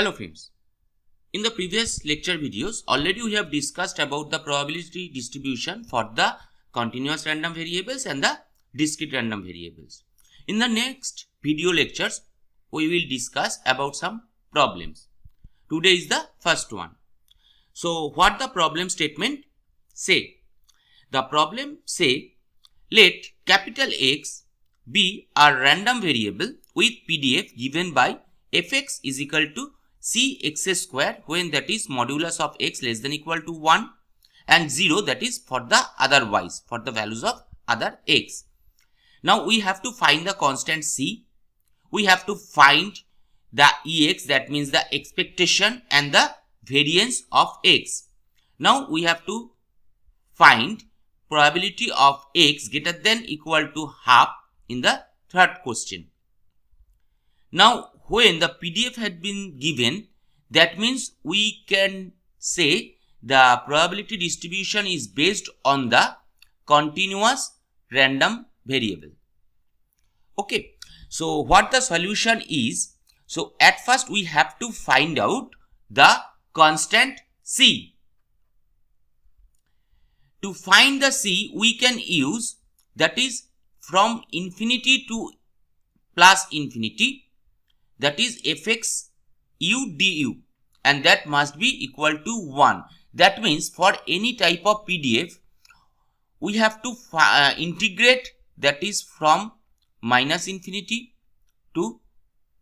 Hello friends, in the previous lecture videos already we have discussed about the probability distribution for the continuous random variables and the discrete random variables. In the next video lectures we will discuss about some problems. Today is the first one. So what the problem statement say? The problem say let capital X be a random variable with PDF given by fx is equal to cx square when that is modulus of x less than equal to 1 and 0 that is for the otherwise for the values of other x. Now we have to find the constant c, we have to find the ex, that means the expectation and the variance of x. Now we have to find probability of x greater than equal to half in the third question. Now when the PDF had been given, that means we can say the probability distribution is based on the continuous random variable. Okay, so what the solution is? So at first we have to find out the constant c. To find the c we can use, that is from infinity to plus infinity, that is fx u du, and that must be equal to 1. That means for any type of PDF we have to integrate, that is from minus infinity to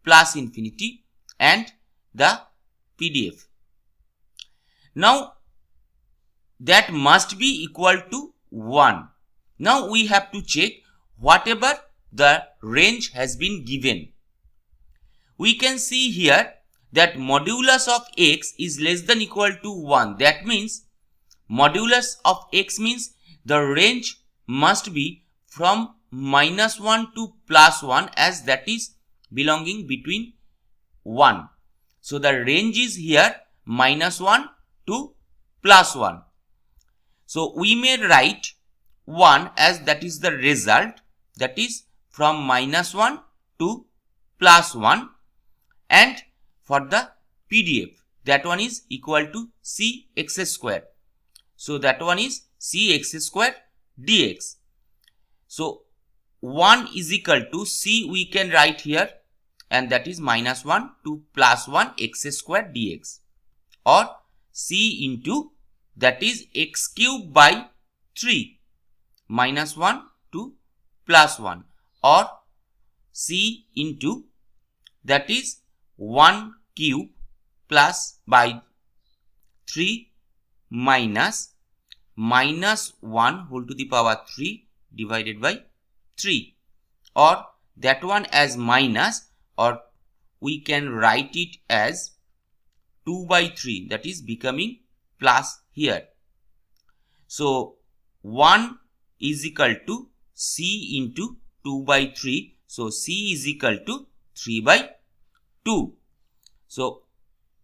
plus infinity and the PDF. Now that must be equal to 1. Now we have to check whatever the range has been given. We can see here that modulus of x is less than equal to 1. That means modulus of x means the range must be from minus 1 to plus 1, as that is belonging between 1. So the range is here minus 1 to plus 1. So we may write 1 as that is the result, that is from minus 1 to plus 1, and for the PDF that one is equal to cx square. So that one is cx square dx. So 1 is equal to c we can write here, and that is minus 1 to plus 1 x square dx, or c into that is x cube by 3 minus 1 to plus 1, or c into that is 1 cube plus by 3 minus 1 whole to the power 3 divided by 3, or that one as minus, or we can write it as 2 by 3, that is becoming plus here. So 1 is equal to c into 2 by 3. So c is equal to 3 by 2. So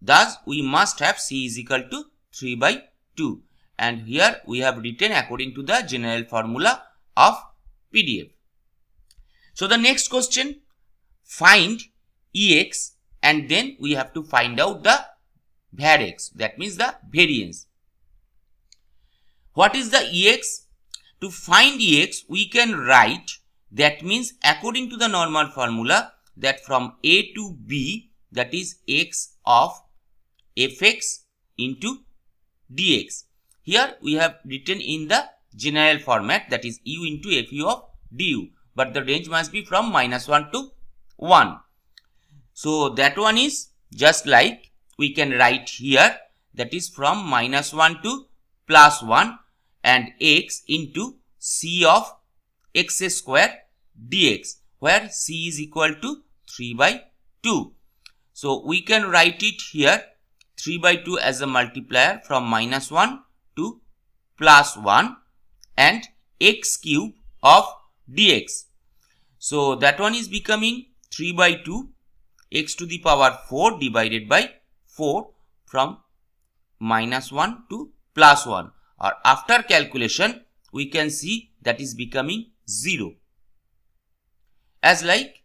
thus we must have c is equal to 3 by 2, and here we have written according to the general formula of PDF. So the next question, find ex, and then we have to find out the varx, that means the variance. What is the ex? To find ex we can write, that means according to the normal formula, that from a to b, that is x of fx into dx. Here we have written in the general format, that is u into fu of du, but the range must be from minus 1 to 1. So that one is just like we can write here, that is from minus 1 to plus 1 and x into c of x square dx, where c is equal to 3 by 2. So we can write it here 3 by 2 as a multiplier from minus 1 to plus 1 and x cube of dx. So that one is becoming 3 by 2 x to the power 4 divided by 4 from minus 1 to plus 1, or after calculation we can see that is becoming 0, as like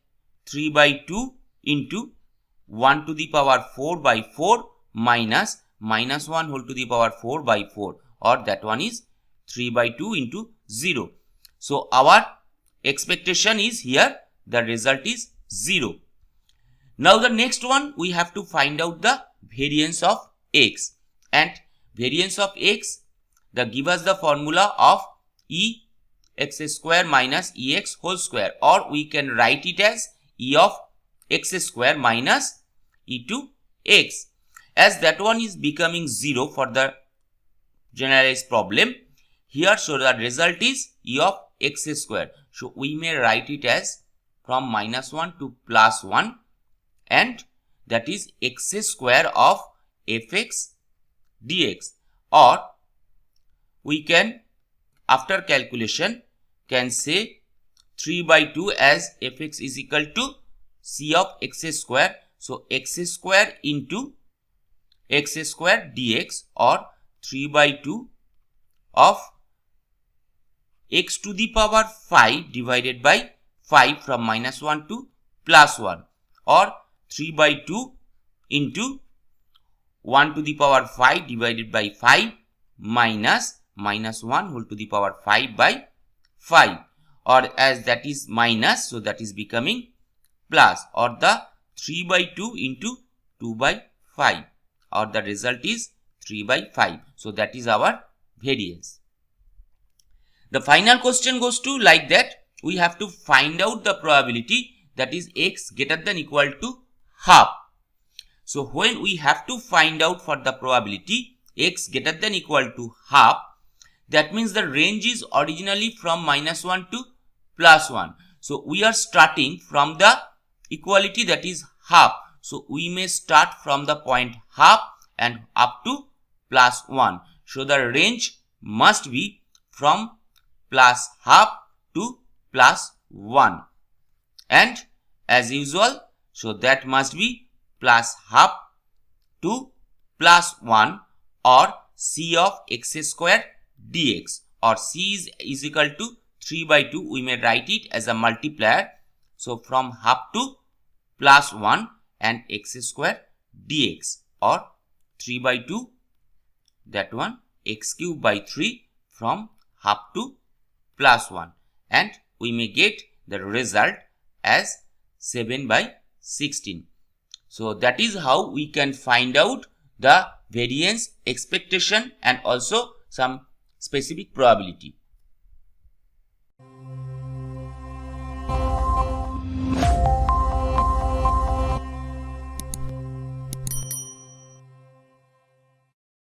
3 by 2 into 1 to the power 4 by 4 minus minus 1 whole to the power 4 by 4, or that one is 3 by 2 into 0. So our expectation is here, the result is 0. Now the next one, we have to find out the variance of x, and variance of x, they give us the formula of e x square minus ex whole square, or we can write it as e of x square minus e to x, as that one is becoming 0 for the generalized problem here. So the result is e of x square. So we may write it as from minus 1 to plus 1, and that is x square of fx dx, or we can, after calculation, can say 3 by 2 as fx is equal to c of x square. So x square into x square dx, or 3 by 2 of x to the power 5 divided by 5 from minus 1 to plus 1, or 3 by 2 into 1 to the power 5 divided by 5 minus minus 1 whole to the power 5 by 5, or as that is minus, so that is becoming plus, or the 3 by 2 into 2 by 5, or the result is 3 by 5. So that is our variance. The final question goes to like that, we have to find out the probability, that is x greater than equal to half. So when we have to find out for the probability x greater than equal to half, that means the range is originally from minus 1 to plus 1. So we are starting from the equality, that is half. So we may start from the point half and up to plus 1. So the range must be from plus half to plus 1. And as usual, so that must be plus half to plus 1, or c of x square dx, or c is equal to 3 by 2. We may write it as a multiplier. So from half to plus 1 and x square dx, or 3 by 2, that one x cube by 3 from half to plus 1, and we may get the result as 7 by 16. So that is how we can find out the variance, expectation, and also some specific probability.